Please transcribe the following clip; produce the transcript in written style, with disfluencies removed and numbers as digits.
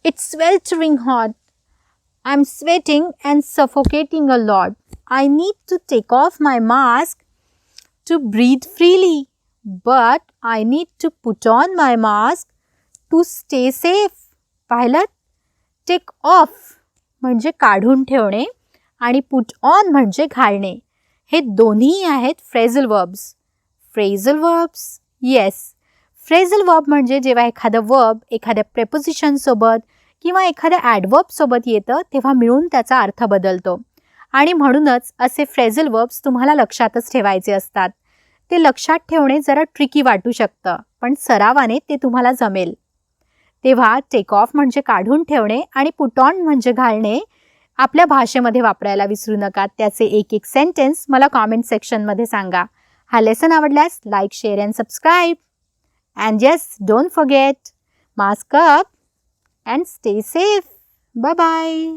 It's sweltering hot. I'm sweating and suffocating a lot. I need to take off my mask to breathe freely. But I need to put on my mask to stay safe. पाहिलं? Take off म्हणजे काढून ठेवणे आणि put on म्हणजे घालणे. हे दोन्ही आहेत phrasal verbs. Phrasal verbs? Yes. Phrasal verb म्हणजे जेव्हा एखादं verb एखाद्या preposition सोबत किंवा एखाद्या adverb सोबत येतं तेव्हा मिळून त्याचा अर्थ बदलतो. आणि म्हणूनच असे phrasal verbs तुम्हाला लक्षातच ठेवायचे असतात. ते लक्षात ठेवणे जरा ट्रिकी वाटू शकतं, पण सरावाने ते तुम्हाला जमेल. तेव्हा टेक ऑफ म्हणजे काढून ठेवणे आणि पुट ऑन म्हणजे घालणे आपल्या भाषेमध्ये वापरायला विसरू नका. त्याचे एक सेंटेन्स मला कॉमेंट सेक्शनमध्ये सांगा. हा लेसन आवडल्यास like, share and subscribe. And yes, don't forget, mask up and stay safe. Bye bye.